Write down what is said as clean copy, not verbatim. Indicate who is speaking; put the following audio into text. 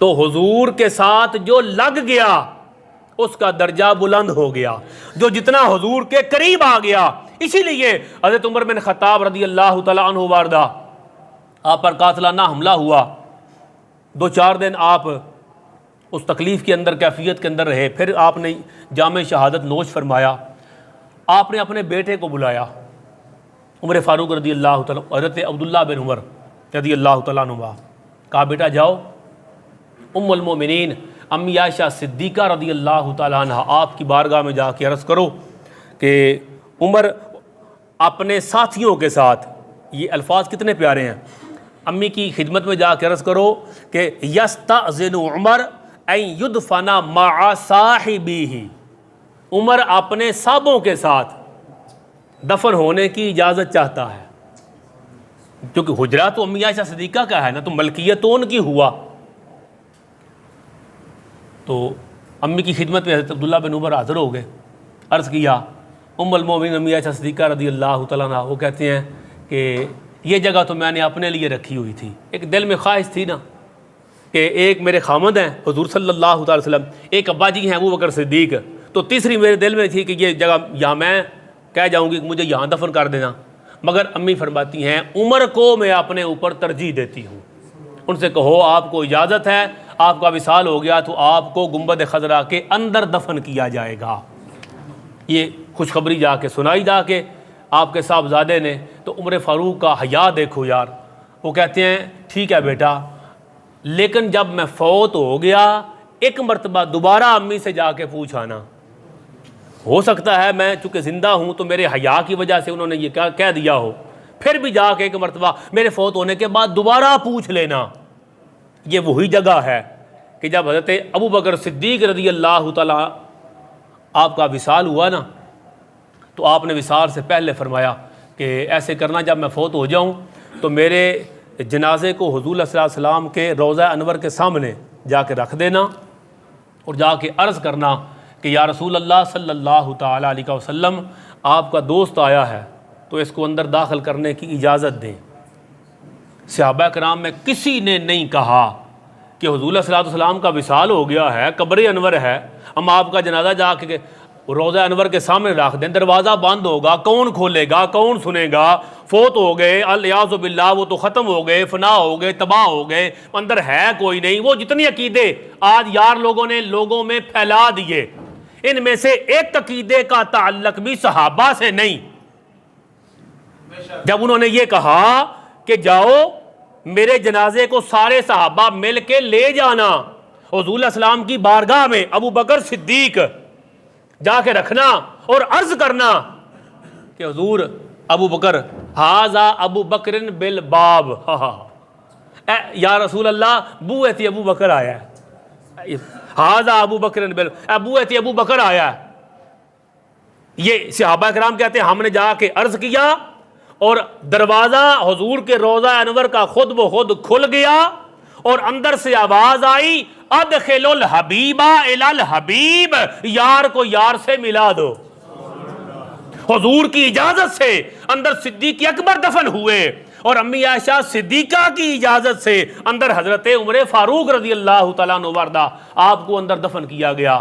Speaker 1: تو حضور کے ساتھ جو لگ گیا اس کا درجہ بلند ہو گیا، جو جتنا حضور کے قریب آ گیا۔ اسی لیے حضرت عمر بن خطاب رضی اللہ تعالیٰ عنہ وارضہ، آپ پر قاتلانہ حملہ ہوا، 2-4 دن آپ اس تکلیف کے اندر، کیفیت کے اندر رہے، پھر آپ نے جام شہادت نوش فرمایا۔ آپ نے اپنے بیٹے کو بلایا، عمر فاروق رضی اللہ تعالیٰ، حضرت عبداللہ بن عمر رضی اللہ تعالیٰ عنہ، کہا بیٹا جاؤ، ام المومنین امی عائشہ صدیقہ رضی اللہ تعالیٰ عنہ آپ کی بارگاہ میں جا کے عرض کرو کہ عمر اپنے ساتھیوں کے ساتھ، یہ الفاظ کتنے پیارے ہیں، امی کی خدمت میں جا کے عرض کرو کہ یستأذن عمر ان یدفن مع صاحبہ، عمر اپنے صحابوں کے ساتھ دفن ہونے کی اجازت چاہتا ہے، کیونکہ حجرہ تو امی عائشہ صدیقہ کا ہے نا، تو ملکیت تو ان کی ہوا۔ تو امی کی خدمت میں حضرت عبداللہ بن عمر حاضر ہو گئے، عرض کیا ام المومنین امی عائشہ صدیقہ رضی اللہ تعالیٰ عنہ، وہ کہتے ہیں کہ یہ جگہ تو میں نے اپنے لیے رکھی ہوئی تھی، ایک دل میں خواہش تھی نا کہ ایک میرے خامد ہیں حضور صلی اللہ علیہ وسلم، ایک ابا جی ہیں ابو بکر صدیق، تو تیسری میرے دل میں تھی کہ یہ جگہ یہاں میں کہہ جاؤں گی کہ مجھے یہاں دفن کر دینا، مگر امی فرماتی ہیں عمر کو میں اپنے اوپر ترجیح دیتی ہوں، ان سے کہو آپ کو اجازت ہے، آپ کا وصال ہو گیا تو آپ کو گنبد خضرا کے اندر دفن کیا جائے گا۔ یہ خوشخبری جا کے سنائی جا کے آپ کے صاحبزادے نے، تو عمر فاروق کا حیا دیکھو یار، وہ کہتے ہیں ٹھیک ہے بیٹا، لیکن جب میں فوت ہو گیا ایک مرتبہ دوبارہ امی سے جا کے پوچھانا، ہو سکتا ہے میں چونکہ زندہ ہوں تو میرے حیا کی وجہ سے انہوں نے یہ کہہ دیا ہو، پھر بھی جا کے ایک مرتبہ میرے فوت ہونے کے بعد دوبارہ پوچھ لینا۔ یہ وہی جگہ ہے کہ جب حضرت ابو بکر صدیق رضی اللہ تعالیٰ آپ کا وصال ہوا نا، تو آپ نے وصال سے پہلے فرمایا کہ ایسے کرنا، جب میں فوت ہو جاؤں تو میرے جنازے کو حضور صلی اللہ علیہ وسلم کے روضہ انور کے سامنے جا کے رکھ دینا، اور جا کے عرض کرنا کہ یا رسول اللہ صلی اللہ تعالیٰ علیہ وسلم، آپ کا دوست آیا ہے تو اس کو اندر داخل کرنے کی اجازت دیں۔ صحابہ کرام میں کسی نے نہیں کہا کہ حضور صلی اللہ علیہ وسلم کا وصال ہو گیا ہے، قبر انور ہے، ہم آپ کا جنازہ جا کے روضہ انور کے سامنے رکھ دیں، دروازہ بند ہوگا، کون کھولے گا، کون سنے گا، فوت ہو گئے الیاذ باللہ، وہ تو ختم ہو گئے، فنا ہو گئے، تباہ ہو گئے، اندر ہے کوئی نہیں۔ وہ جتنی عقیدے آج یار لوگوں نے لوگوں میں پھیلا دیے، ان میں سے ایک عقیدے کا تعلق بھی صحابہ سے نہیں۔ جب انہوں نے یہ کہا کہ جاؤ میرے جنازے کو سارے صحابہ مل کے لے جانا، حضور علیہ السلام کی بارگاہ میں ابو بکر صدیق جا کے رکھنا اور عرض کرنا کہ حضور ابو بکر، ہاذا ابو بکر بالباب، یا رسول اللہ بو ایتی ابو بکر آیا ہے، ہاذا ابو بکر ابو ایتی ابو بکر آیا ہے۔ یہ صحابہ کرام کہتے ہیں ہم نے جا کے عرض کیا اور دروازہ حضور کے روضہ انور کا خود بخود کھل گیا، اور اندر سے آواز آئی ادخل الحبیب الی الحبیب، یار کو یار سے ملا دو۔ حضور کی اجازت سے اندر صدیق اکبر دفن ہوئے، اور امی عائشہ صدیقہ کی اجازت سے اندر حضرت عمر فاروق رضی اللہ تعالیٰ عنہ وارضہ آپ کو اندر دفن کیا گیا۔